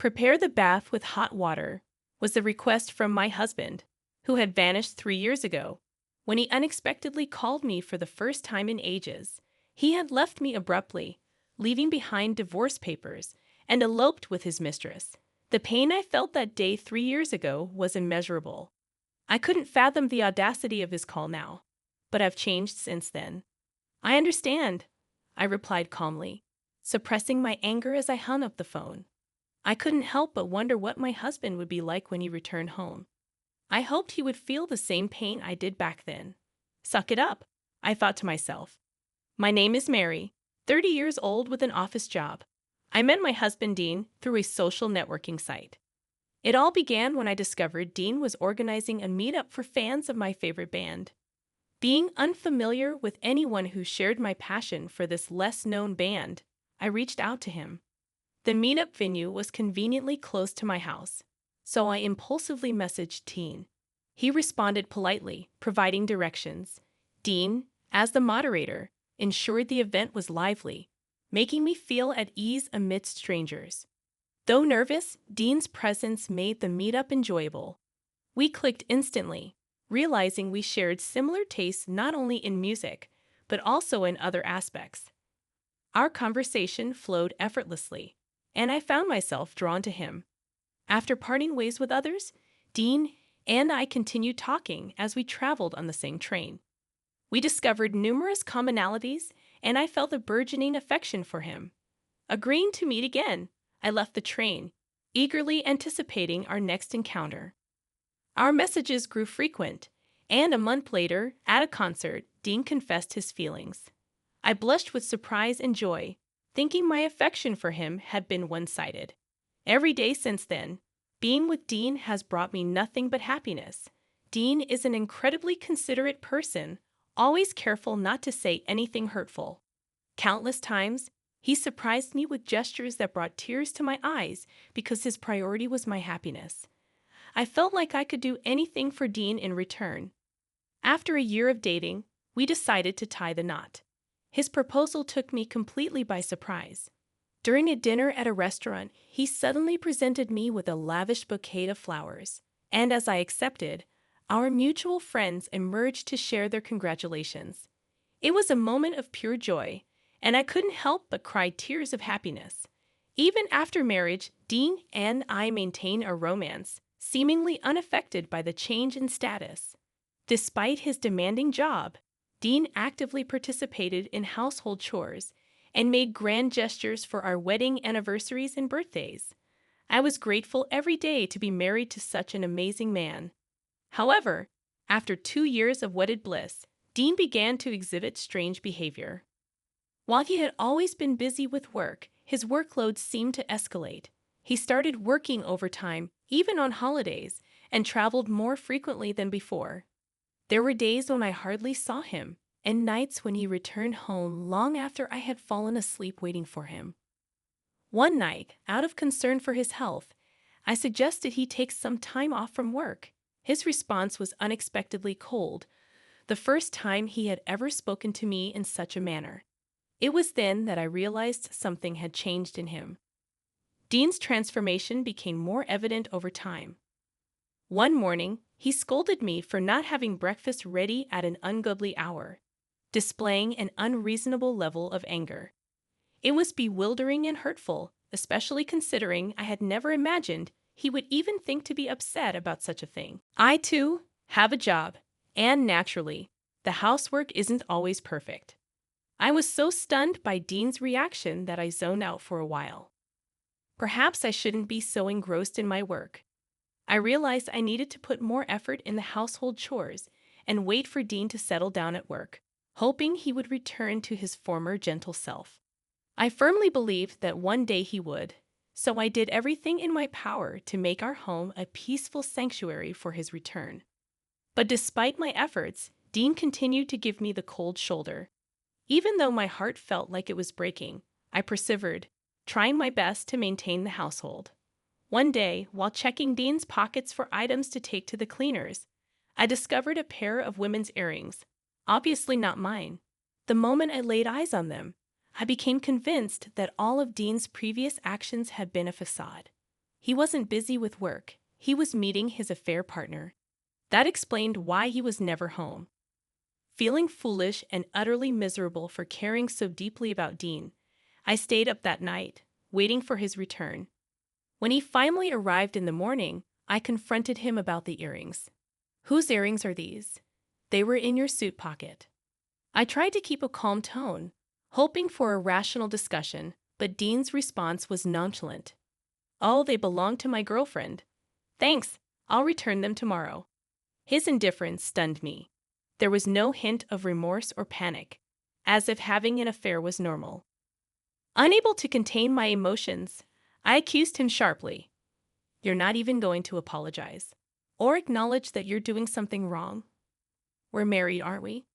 Prepare the bath with hot water was the request from my husband, who had vanished 3 years ago. When he unexpectedly called me for the first time in ages, he had left me abruptly, leaving behind divorce papers, and eloped with his mistress. The pain I felt that day 3 years ago was immeasurable. I couldn't fathom the audacity of his call now, but I've changed since then. I understand, I replied calmly, suppressing my anger as I hung up the phone. I couldn't help but wonder what my husband would be like when he returned home. I hoped he would feel the same pain I did back then. Suck it up, I thought to myself. My name is Mary, 30 years old with an office job. I met my husband Dean through a social networking site. It all began when I discovered Dean was organizing a meetup for fans of my favorite band. Being unfamiliar with anyone who shared my passion for this less-known band, I reached out to him. The meetup venue was conveniently close to my house, so I impulsively messaged Dean. He responded politely, providing directions. Dean, as the moderator, ensured the event was lively, making me feel at ease amidst strangers. Though nervous, Dean's presence made the meetup enjoyable. We clicked instantly, realizing we shared similar tastes not only in music, but also in other aspects. Our conversation flowed effortlessly, and I found myself drawn to him. After parting ways with others, Dean and I continued talking as we traveled on the same train. We discovered numerous commonalities, and I felt a burgeoning affection for him. Agreeing to meet again, I left the train, eagerly anticipating our next encounter. Our messages grew frequent, and a month later, at a concert, Dean confessed his feelings. I blushed with surprise and joy, thinking my affection for him had been one-sided. Every day since then, being with Dean has brought me nothing but happiness. Dean is an incredibly considerate person, always careful not to say anything hurtful. Countless times, he surprised me with gestures that brought tears to my eyes because his priority was my happiness. I felt like I could do anything for Dean in return. After a year of dating, we decided to tie the knot. His proposal took me completely by surprise. During a dinner at a restaurant, he suddenly presented me with a lavish bouquet of flowers, and as I accepted, our mutual friends emerged to share their congratulations. It was a moment of pure joy, and I couldn't help but cry tears of happiness. Even after marriage, Dean and I maintain a romance, seemingly unaffected by the change in status. Despite his demanding job, Dean actively participated in household chores and made grand gestures for our wedding anniversaries and birthdays. I was grateful every day to be married to such an amazing man. However, after 2 years of wedded bliss, Dean began to exhibit strange behavior. While he had always been busy with work, his workload seemed to escalate. He started working overtime, even on holidays, and traveled more frequently than before. There were days when I hardly saw him, and nights when he returned home long after I had fallen asleep waiting for him. One night, out of concern for his health, I suggested he take some time off from work. His response was unexpectedly cold, the first time he had ever spoken to me in such a manner. It was then that I realized something had changed in him. Dean's transformation became more evident over time. One morning, he scolded me for not having breakfast ready at an ungodly hour, displaying an unreasonable level of anger. It was bewildering and hurtful, especially considering I had never imagined he would even think to be upset about such a thing. I, too, have a job, and naturally, the housework isn't always perfect. I was so stunned by Dean's reaction that I zoned out for a while. Perhaps I shouldn't be so engrossed in my work. I realized I needed to put more effort in the household chores and wait for Dean to settle down at work, hoping he would return to his former gentle self. I firmly believed that one day he would, so I did everything in my power to make our home a peaceful sanctuary for his return. But despite my efforts, Dean continued to give me the cold shoulder. Even though my heart felt like it was breaking, I persevered, trying my best to maintain the household. One day, while checking Dean's pockets for items to take to the cleaners, I discovered a pair of women's earrings, obviously not mine. The moment I laid eyes on them, I became convinced that all of Dean's previous actions had been a facade. He wasn't busy with work. He was meeting his affair partner. That explained why he was never home. Feeling foolish and utterly miserable for caring so deeply about Dean, I stayed up that night, waiting for his return. When he finally arrived in the morning, I confronted him about the earrings. "Whose earrings are these?" "They were in your suit pocket." I tried to keep a calm tone, hoping for a rational discussion, but Dean's response was nonchalant. "Oh, they belong to my girlfriend." "Thanks, I'll return them tomorrow." His indifference stunned me. There was no hint of remorse or panic, as if having an affair was normal. Unable to contain my emotions, I accused him sharply. "You're not even going to apologize, or acknowledge that you're doing something wrong? We're married, aren't we?"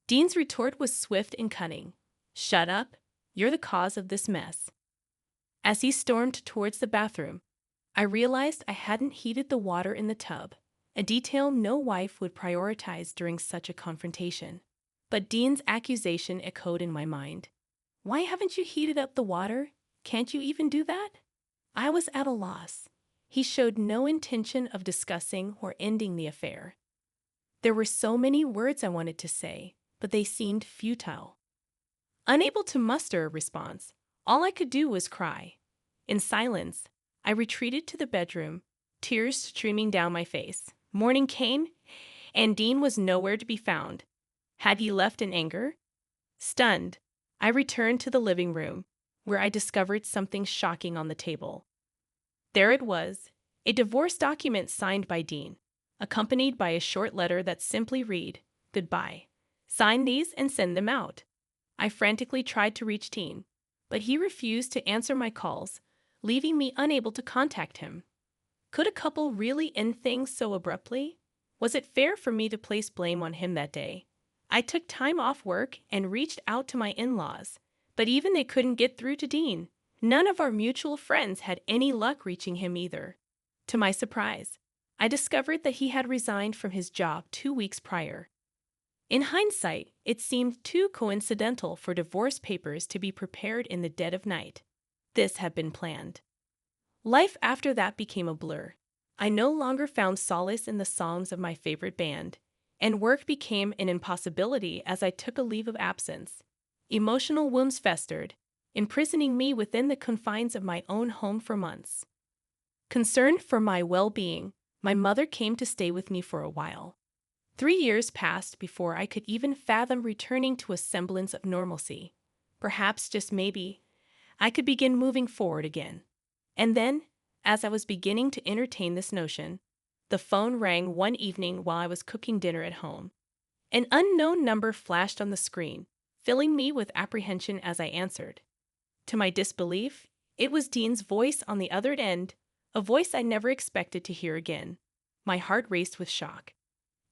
Dean's retort was swift and cunning. "Shut up. You're the cause of this mess." As he stormed towards the bathroom, I realized I hadn't heated the water in the tub, a detail no wife would prioritize during such a confrontation. But Dean's accusation echoed in my mind. "Why haven't you heated up the water? Can't you even do that?" I was at a loss. He showed no intention of discussing or ending the affair. There were so many words I wanted to say, but they seemed futile. Unable to muster a response, all I could do was cry. In silence, I retreated to the bedroom, tears streaming down my face. Morning came, and Dean was nowhere to be found. Had he left in anger? Stunned, I returned to the living room, where I discovered something shocking on the table. There it was, a divorce document signed by Dean, accompanied by a short letter that simply read, "Goodbye. Sign these and send them out." I frantically tried to reach Dean, but he refused to answer my calls, leaving me unable to contact him. Could a couple really end things so abruptly? Was it fair for me to place blame on him that day? I took time off work and reached out to my in-laws, but even they couldn't get through to Dean. None of our mutual friends had any luck reaching him either. To my surprise, I discovered that he had resigned from his job 2 weeks prior. In hindsight, it seemed too coincidental for divorce papers to be prepared in the dead of night. This had been planned. Life after that became a blur. I no longer found solace in the songs of my favorite band, and work became an impossibility as I took a leave of absence. Emotional wounds festered, imprisoning me within the confines of my own home for months. Concerned for my well-being, my mother came to stay with me for a while. 3 years passed before I could even fathom returning to a semblance of normalcy. Perhaps, just maybe, I could begin moving forward again. And then, as I was beginning to entertain this notion, the phone rang one evening while I was cooking dinner at home. An unknown number flashed on the screen, filling me with apprehension as I answered. To my disbelief, it was Dean's voice on the other end, a voice I never expected to hear again. My heart raced with shock.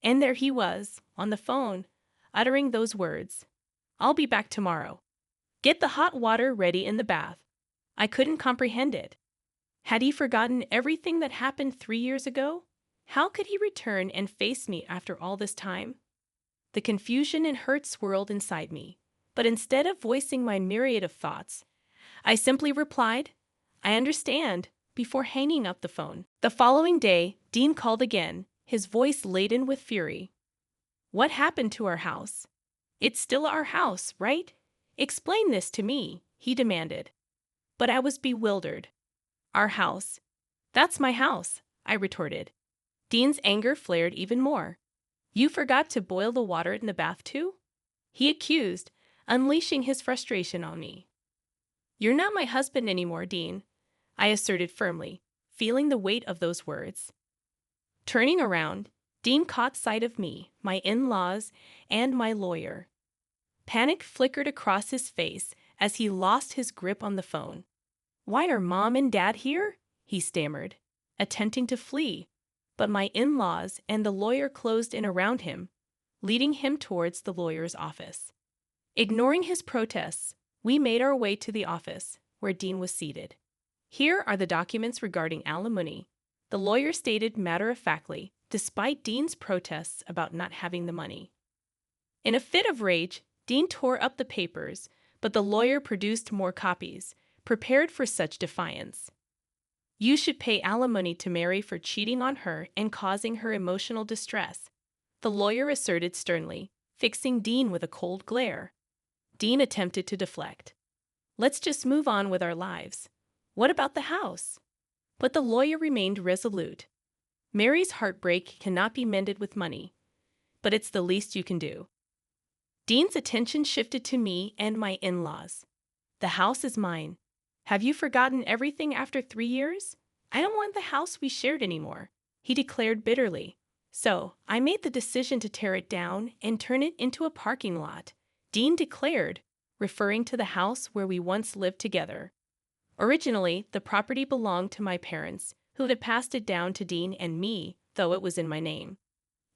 And there he was, on the phone, uttering those words. "I'll be back tomorrow. Get the hot water ready in the bath." I couldn't comprehend it. Had he forgotten everything that happened 3 years ago? How could he return and face me after all this time? The confusion and hurt swirled inside me, but instead of voicing my myriad of thoughts, I simply replied, "I understand," before hanging up the phone. The following day, Dean called again, his voice laden with fury. "What happened to our house? It's still our house, right? Explain this to me," he demanded. But I was bewildered. "Our house? That's my house," I retorted. Dean's anger flared even more. "You forgot to boil the water in the bath too?" he accused, unleashing his frustration on me. "You're not my husband anymore, Dean," I asserted firmly, feeling the weight of those words. Turning around, Dean caught sight of me, my in-laws, and my lawyer. Panic flickered across his face as he lost his grip on the phone. "Why are Mom and Dad here?" he stammered, attempting to flee, but my in-laws and the lawyer closed in around him, leading him towards the lawyer's office. Ignoring his protests, we made our way to the office, where Dean was seated. "Here are the documents regarding alimony," the lawyer stated matter-of-factly, despite Dean's protests about not having the money. In a fit of rage, Dean tore up the papers, but the lawyer produced more copies, prepared for such defiance. You should pay alimony to Mary for cheating on her and causing her emotional distress, the lawyer asserted sternly, fixing Dean with a cold glare. Dean attempted to deflect. Let's just move on with our lives. What about the house? But the lawyer remained resolute. Mary's heartbreak cannot be mended with money, but it's the least you can do. Dean's attention shifted to me and my in-laws. The house is mine. Have you forgotten everything after 3 years? I don't want the house we shared anymore, he declared bitterly. So, I made the decision to tear it down and turn it into a parking lot, Dean declared, referring to the house where we once lived together. Originally, the property belonged to my parents, who had passed it down to Dean and me, though it was in my name.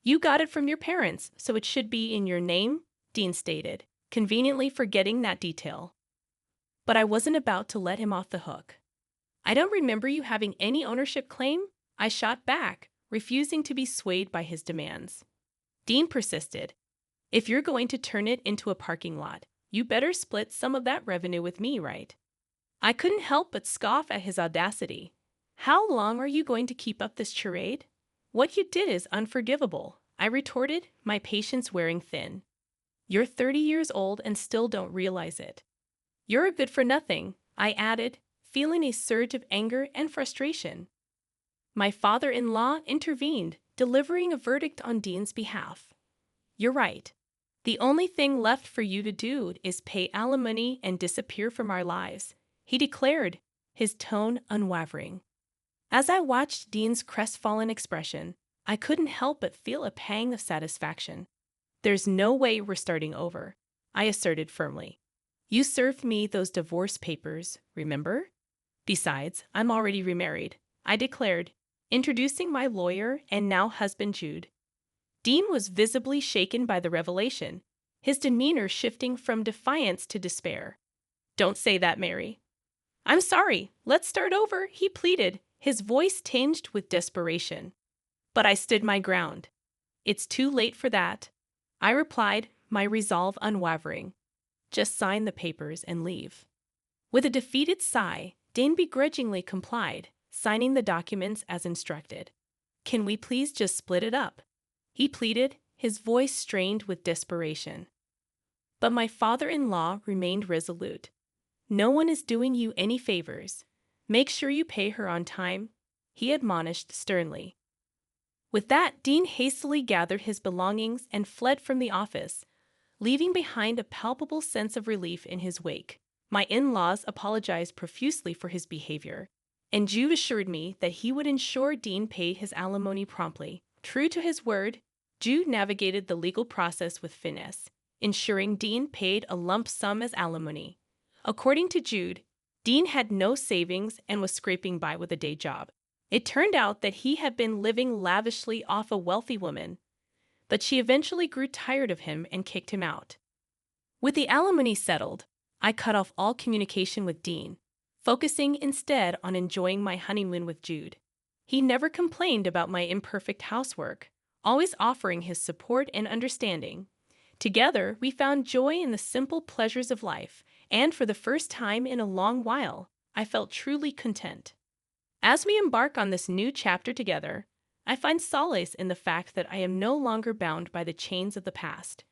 You got it from your parents, so it should be in your name, Dean stated, conveniently forgetting that detail. But I wasn't about to let him off the hook. I don't remember you having any ownership claim, I shot back, refusing to be swayed by his demands. Dean persisted. If you're going to turn it into a parking lot, you better split some of that revenue with me, right? I couldn't help but scoff at his audacity. How long are you going to keep up this charade? What you did is unforgivable, I retorted, my patience wearing thin. You're 30 years old and still don't realize it. You're a good-for-nothing, I added, feeling a surge of anger and frustration. My father-in-law intervened, delivering a verdict on Dean's behalf. You're right. The only thing left for you to do is pay alimony and disappear from our lives, he declared, his tone unwavering. As I watched Dean's crestfallen expression, I couldn't help but feel a pang of satisfaction. There's no way we're starting over, I asserted firmly. You served me those divorce papers, remember? Besides, I'm already remarried, I declared, introducing my lawyer and now husband Jude. Dean was visibly shaken by the revelation, his demeanor shifting from defiance to despair. Don't say that, Mary. I'm sorry, let's start over, he pleaded, his voice tinged with desperation. But I stood my ground. It's too late for that, I replied, my resolve unwavering. Just sign the papers and leave. With a defeated sigh, Dean begrudgingly complied, signing the documents as instructed. Can we please just split it up? He pleaded, his voice strained with desperation. But my father-in-law remained resolute. No one is doing you any favors. Make sure you pay her on time, he admonished sternly. With that, Dean hastily gathered his belongings and fled from the office, leaving behind a palpable sense of relief in his wake. My in-laws apologized profusely for his behavior, and Jude assured me that he would ensure Dean paid his alimony promptly. True to his word, Jude navigated the legal process with finesse, ensuring Dean paid a lump sum as alimony. According to Jude, Dean had no savings and was scraping by with a day job. It turned out that he had been living lavishly off a wealthy woman, but she eventually grew tired of him and kicked him out. With the alimony settled, I cut off all communication with Dean, focusing instead on enjoying my honeymoon with Jude. He never complained about my imperfect housework, always offering his support and understanding. Together, we found joy in the simple pleasures of life, and for the first time in a long while, I felt truly content. As we embark on this new chapter together, I find solace in the fact that I am no longer bound by the chains of the past.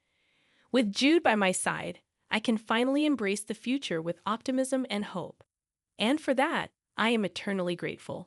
With Jude by my side, I can finally embrace the future with optimism and hope. And for that, I am eternally grateful.